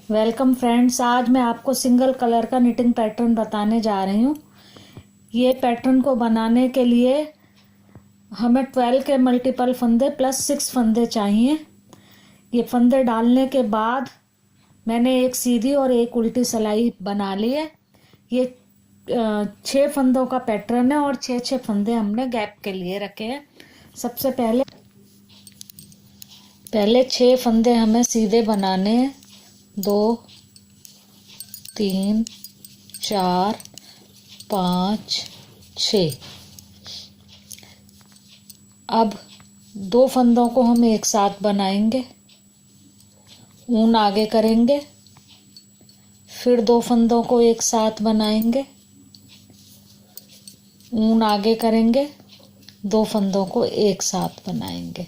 Welcome friends. आज मैं आपको सिंगल कलर का निटिंग पैटर्न बताने जा रही हूँ। ये पैटर्न को बनाने के लिए हमें 12 के मल्टीपल फंदे प्लस 6 फंदे चाहिए। ये फंदे डालने के बाद मैंने एक सीधी और एक उल्टी सिलाई बना ली है। ये 6 फंदों का पैटर्न है और 6 फंदे हमने गैप के लिए रखे हैं। सबसे पहले 6 फंदे हमें सीधे बनाने हैं। 2 3 4 5 6। अब 2 फंदों को हम एक साथ बनाएंगे, ऊन आगे करेंगे, फिर 2 फंदों को एक साथ बनाएंगे, ऊन आगे करेंगे, 2 फंदों को एक साथ बनाएंगे।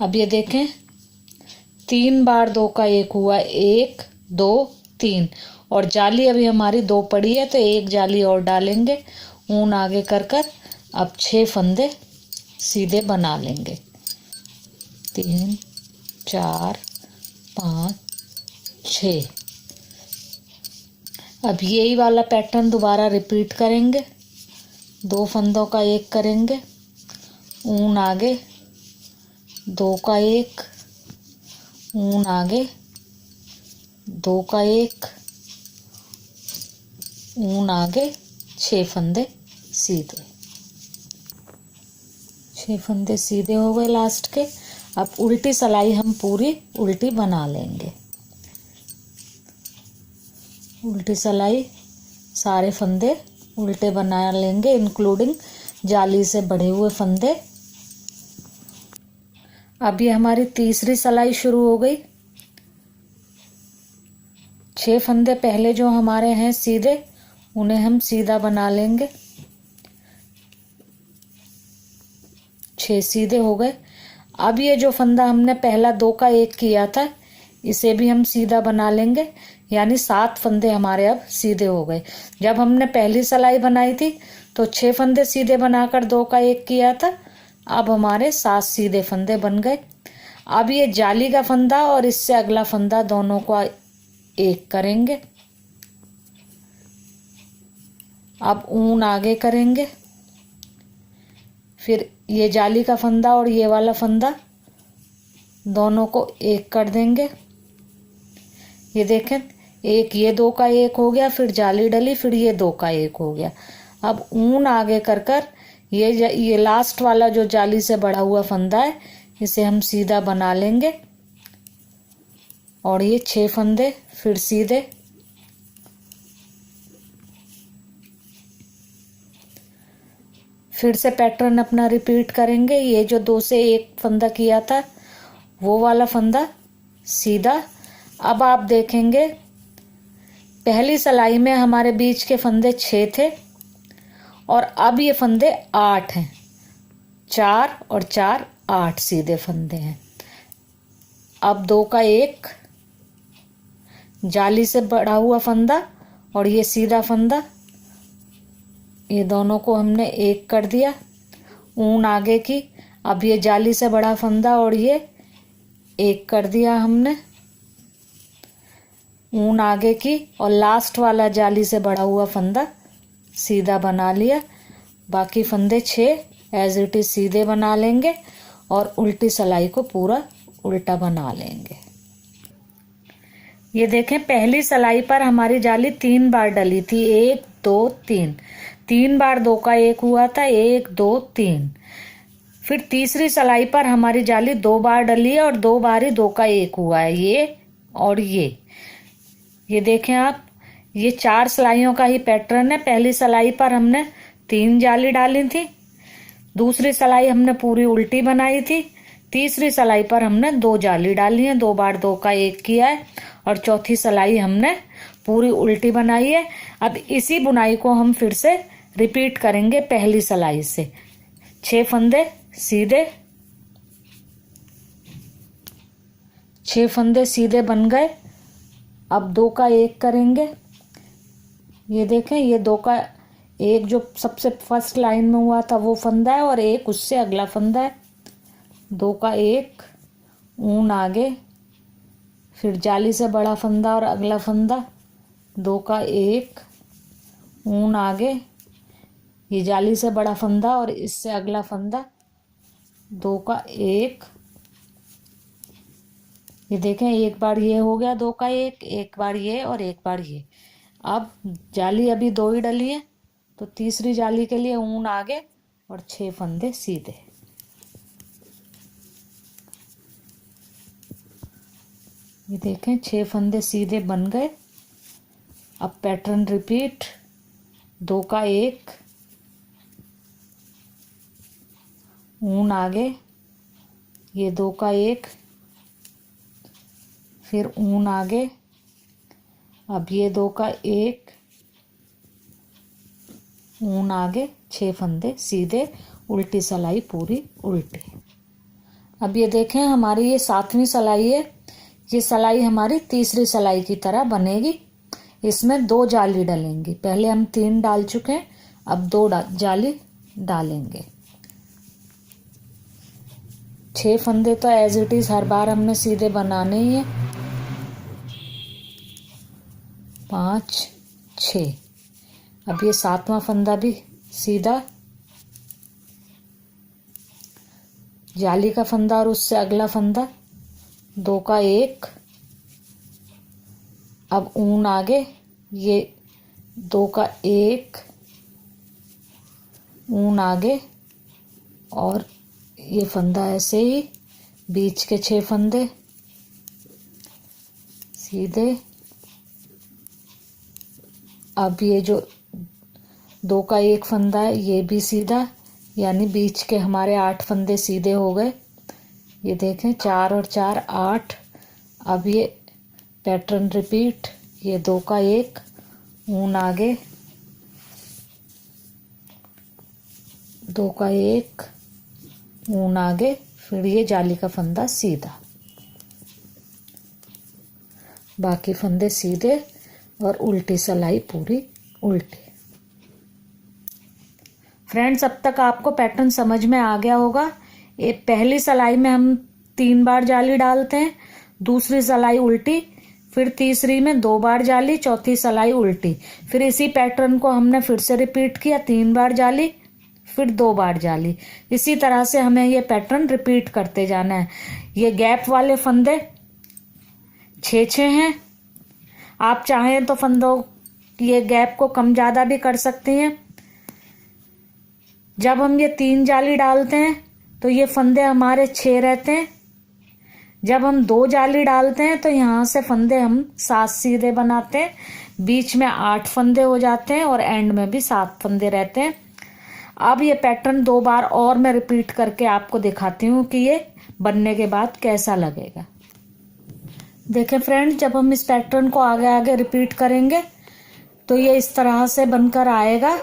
अब ये देखें, 3 बार 2 का 1 हुआ, 1 2 3, और जाली अभी हमारी 2 पड़ी है तो एक जाली और डालेंगे, ऊन आगे कर कर अब 6 फंदे सीधे बना लेंगे। 3 4 5 6। अब यही वाला पैटर्न दोबारा रिपीट करेंगे। 2 फंदों का 1 करेंगे, ऊन आगे, 2 का 1, ऊन आगे, 2 का 1, ऊन आगे, 6 फंदे सीधे। 6 फंदे सीधे हो गए लास्ट के। अब उल्टी सिलाई हम पूरी उल्टी बना लेंगे। उल्टी सिलाई सारे फंदे उल्टे बना लेंगे, इंक्लूडिंग जाली से बढ़े हुए फंदे। अब ये हमारी तीसरी सिलाई शुरू हो गई। 6 फंदे पहले जो हमारे हैं सीधे, उन्हें हम सीधा बना लेंगे। 6 सीधे हो गए। अब ये जो फंदा हमने पहला 2 का 1 किया था, इसे भी हम सीधा बना लेंगे, यानी 7 फंदे हमारे अब सीधे हो गए। जब हमने पहली सिलाई बनाई थी तो 6 फंदे सीधे बनाकर 2 का 1 किया था। अब हमारे 7 सीधे फंदे बन गए। अब ये जाली का फंदा और इससे अगला फंदा दोनों को एक करेंगे। अब ऊन आगे करेंगे, फिर ये जाली का फंदा और ये वाला फंदा दोनों को एक कर देंगे। ये देखें, एक ये 2 का 1 हो गया, फिर जाली डली, फिर ये 2 का 1 हो गया। अब ऊन आगे कर कर ये लास्ट वाला जो जाली से बढ़ा हुआ फंदा है, इसे हम सीधा बना लेंगे, और ये 6 फंदे फिर सीधे। फिर से पैटर्न अपना रिपीट करेंगे। ये जो 2 से 1 फंदा किया था, वो वाला फंदा सीधा। अब आप देखेंगे, पहली सिलाई में हमारे बीच के फंदे 6 थे और अब ये फंदे 8 हैं। 4 और 4 8 सीधे फंदे हैं। अब 2 का 1, जाली से बढ़ा हुआ फंदा और ये सीधा फंदा, ये दोनों को हमने एक कर दिया, ऊन आगे की। अब ये जाली से बढ़ा फंदा और ये एक कर दिया हमने, ऊन आगे की, और लास्ट वाला जाली से बढ़ा हुआ फंदा सीधा बना लिया। बाकी फंदे 6 एज इट इज सीधे बना लेंगे और उल्टी सिलाई को पूरा उल्टा बना लेंगे। ये देखें, पहली सिलाई पर हमारी जाली 3 बार डली थी, 1 2 3। 3 बार 2 का 1 हुआ था, 1 2 3। फिर तीसरी सिलाई पर हमारी जाली 2 बार डली है और 2 बार ही 2 का 1 हुआ है, ये और ये देखें आप, ये 4 सिलाइयों का ही पैटर्न है। पहली सिलाई पर हमने 3 जाली डाली थी, दूसरी सिलाई हमने पूरी उल्टी बनाई थी, तीसरी सिलाई पर हमने 2 जाली डाली है, 2 बार 2 का 1 किया है, और चौथी सिलाई हमने पूरी उल्टी बनाई है। अब इसी बुनाई को हम फिर से रिपीट करेंगे पहली सिलाई से। 6 फंदे सीधे, 6 फंदे सीधे बन गए। अब 2 का 1 करेंगे। ये देखें, ये 2 का 1 जो सबसे फर्स्ट लाइन में हुआ था वो फंदा है और एक उससे अगला फंदा है। 2 का 1, ऊन आगे, फिर जाली से बड़ा फंदा और अगला फंदा, 2 का 1, ऊन आगे, ये जाली से बड़ा फंदा और इससे अगला फंदा, 2 का 1, ये देखें एक बार ये हो गया 2 का 1, एक बार ये और एक बार ये। अब जाली अभी 2 ही डली है, तो तीसरी जाली के लिए ऊन आगे और 6 फंदे सीधे। ये देखें 6 फंदे सीधे बन गए। अब पैटर्न रिपीट, 2 का 1, ऊन आगे, ये 2 का 1, फिर ऊन आगे, अब ये 2 का 1, ऊन आगे, 6 फंदे सीधे, उल्टी सिलाई पूरी उल्टी। अब ये देखें हमारी ये 7वीं सिलाई है। ये सिलाई हमारी तीसरी सिलाई की तरह बनेगी। इसमें 2 जाली डलेंगी। पहले हम 3 डाल चुके हैं, अब 2 जाली डालेंगे। 6 फंदे तो एज इट इज हर बार हमने सीधे बनाने ही है। 5, 6। अब ये 7वां फंदा भी सीधा, जाली का फंदा और उससे अगला फंदा, 2 का 1, अब ऊन आगे, ये 2 का 1, ऊन आगे और ये फंदा ऐसे ही, बीच के 6 फंदे सीधे। अब ये जो 2 का 1 फंदा है ये भी सीधा, यानी बीच के हमारे 8 फंदे सीधे हो गए। ये देखें 4 और 4 8। अब ये पैटर्न रिपीट, ये 2 का 1, ऊन आगे, 2 का 1, ऊन आगे, फिर ये जाली का फंदा सीधा, बाकी फंदे सीधे और उल्टी सिलाई पूरी उल्टी। फ्रेंड्स अब तक आपको पैटर्न समझ में आ गया होगा। ये पहली सिलाई में हम 3 बार जाली डालते हैं, दूसरी सिलाई उल्टी, फिर तीसरी में 2 बार जाली, चौथी सिलाई उल्टी। फिर इसी पैटर्न को हमने फिर से रिपीट किया, 3 बार जाली, फिर 2 बार जाली। इसी तरह से हमें ये पैटर्न रिपीट करते जाना है। ये गैप वाले फंदे 6 हैं। आप चाहें तो फंदों ये गैप को कम ज़्यादा भी कर सकती हैं। जब हम ये 3 जाली डालते हैं तो ये फंदे हमारे 6 रहते हैं। जब हम 2 जाली डालते हैं तो यहाँ से फंदे हम 7 सीधे बनाते हैं, बीच में 8 फंदे हो जाते हैं और एंड में भी 7 फंदे रहते हैं। अब ये पैटर्न 2 बार और मैं रिपीट करके आपको दिखाती हूँ कि ये बनने के बाद कैसा लगेगा। देखें फ्रेंड्स, जब हम इस पैटर्न को आगे आगे रिपीट करेंगे तो ये इस तरह से बनकर आएगा।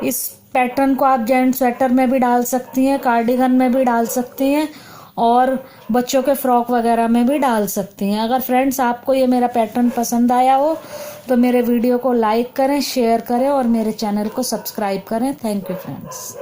इस पैटर्न को आप जेंट्स स्वेटर में भी डाल सकती हैं, कार्डिगन में भी डाल सकती हैं और बच्चों के फ्रॉक वगैरह में भी डाल सकती हैं। अगर फ्रेंड्स आपको ये मेरा पैटर्न पसंद आया हो तो मेरे वीडियो को लाइक करें, शेयर करें और मेरे चैनल को सब्सक्राइब करें। Thank you friends.